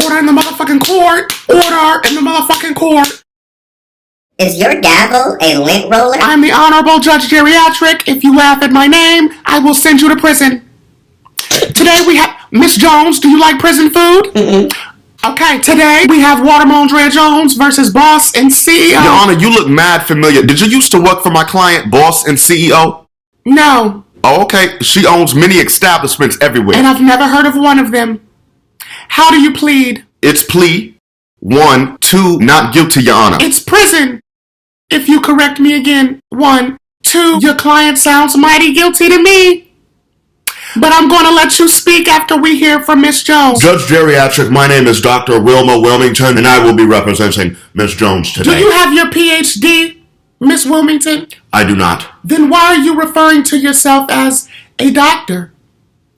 Order in the motherfucking court. Order in the motherfucking court. Is your gavel a lint roller? I'm the Honorable Judge Geriatric. If you laugh at my name, I will send you to prison. Today we have... Miss Jones, do you like prison food? Okay, today we have Watermelondrea Jones versus Boss and CEO. Your Honor, you look mad familiar. Did you used to work for my client, Boss and CEO? No. Oh, okay. She owns many establishments everywhere. And I've never heard of one of them. How do you plead? It's plea 1, 2, not guilty, Your Honor. It's prison. If you correct me again, 1, 2, your client sounds mighty guilty to me. But I'm going to let you speak after we hear from Miss Jones. Judge Geriatric, my name is Dr. Wilma Wilmington, and I will be representing Miss Jones today. Do you have your PhD, Miss Wilmington? I do not. Then why are you referring to yourself as a doctor?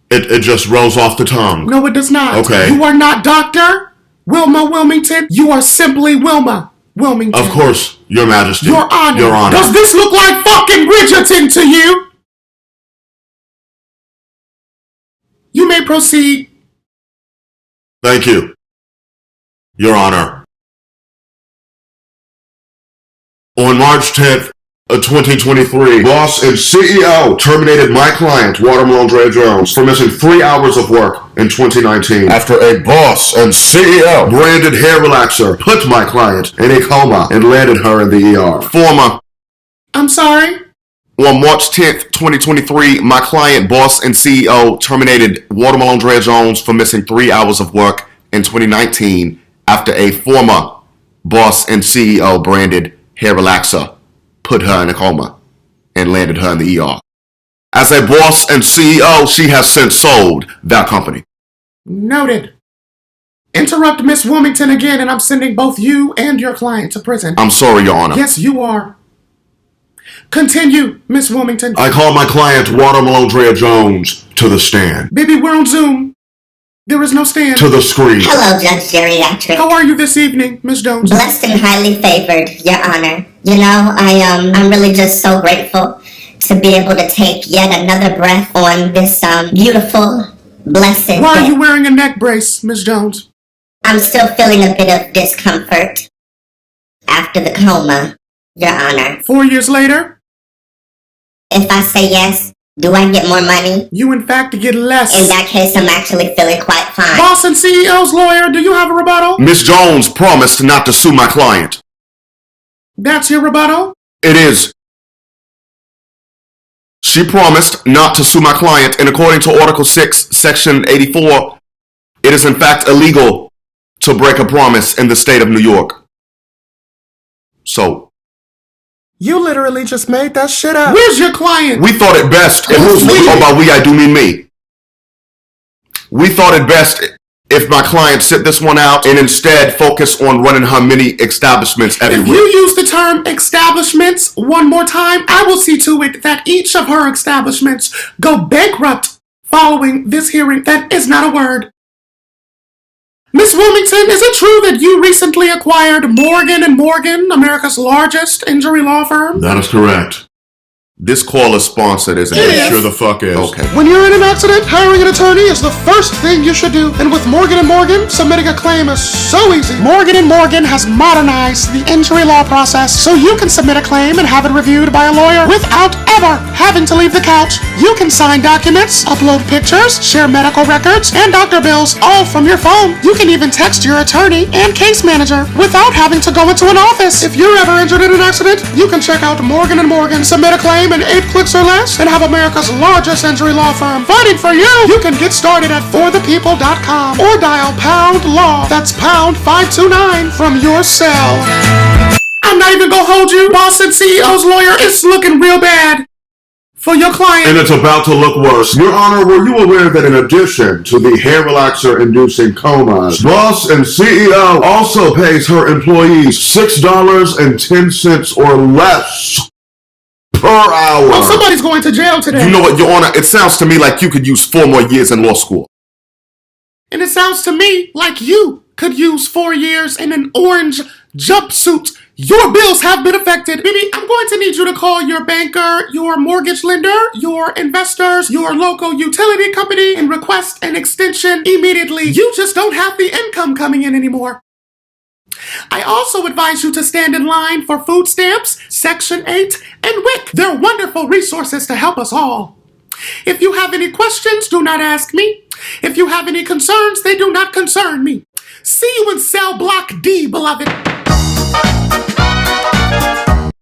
It just rolls off the tongue. No, it does not. Okay. You are not Dr. Wilma Wilmington. You are simply Wilma Wilmington. Of course, Your Majesty. Your Honor. Your Honor. Does this look like fucking Bridgerton to you? You may proceed. Thank you, Your Honor. On March 10th, 2023, Boss and CEO terminated my client, Watermelondrea Jones, for missing 3 hours of work in 2019 after a Boss and CEO branded hair relaxer put my client in a coma and landed her in the ER. Former. I'm sorry? On March 10th, 2023, my client, Boss and CEO, terminated Watermelondrea Jones for missing 3 hours of work in 2019 after a former Boss and CEO branded hair relaxer put her in a coma and landed her in the ER. As a Boss and CEO, she has since sold that company. Noted. Interrupt Miss Wilmington again, and I'm sending both you and your client to prison. I'm sorry, Your Honor. Yes, you are. Continue, Miss Wilmington. I call my client, Watermelondrea Jones, to the stand. Baby, we're on Zoom. There is no stand. To the screen. Hello, Judge Geriatric. How are you this evening, Miss Jones? Blessed and highly favored, Your Honor. You know, I'm really just so grateful to be able to take yet another breath on this beautiful, blessed Why are day. you wearing a neck brace, Miss Jones? I'm still feeling a bit of discomfort after the coma, Your Honor. 4 years later, If I say yes, do I get more money? you in fact get less. In that case, I'm actually feeling quite fine. Boss and CEO's lawyer, do you have a rebuttal? Miss Jones promised not to sue my client. That's your rebuttal? It is. She promised not to sue my client, and according to Article 6, Section 84, it is in fact illegal to break a promise in the state of New York. So, You literally just made that shit up. Where's your client? we thought it best, by we I do mean me. We thought it best if my client sit this one out and instead focus on running her many establishments If everywhere. you use the term establishments one more time, I will see to it that each of her establishments go bankrupt following this hearing. That is not a word. Miss Wilmington, is it true that you recently acquired Morgan & Morgan, America's largest injury law firm? That is correct. This call is sponsored, isn't It it? is. Sure the fuck is. Okay. When you're in an accident, hiring an attorney is the first thing you should do. And with Morgan & Morgan, submitting a claim is so easy. Morgan & Morgan has modernized the injury law process so you can submit a claim and have it reviewed by a lawyer without ever having to leave the couch. You can sign documents, upload pictures, share medical records, and doctor bills all from your phone. You can even text your attorney and case manager without having to go into an office. If you're ever injured in an accident, you can check out Morgan & Morgan, submit a claim in 8 clicks or less, and have America's largest injury law firm fighting for you. You can get started at forthepeople.com or dial #LAW. That's #529 from your cell. I'm not even gonna hold you. Boss and CEO's lawyer, it's looking real bad for your client. And it's about to look worse. Your Honor, were you aware that in addition to the hair relaxer inducing comas, Boss and CEO also pays her employees $6.10 or less per hour? Oh, somebody's going to jail today. You know what, Your Honor? It sounds to me like you could use 4 more years in law school. And it sounds to me like you could use 4 years in an orange jumpsuit Your bills have been affected. Baby, I'm going to need you to call your banker, your mortgage lender, your investors, your local utility company, and request an extension immediately. You just don't have the income coming in anymore. I also advise you to stand in line for food stamps, Section 8, and WIC. They're wonderful resources to help us all. If you have any questions, do not ask me. If you have any concerns, they do not concern me. See you in cell block D, beloved.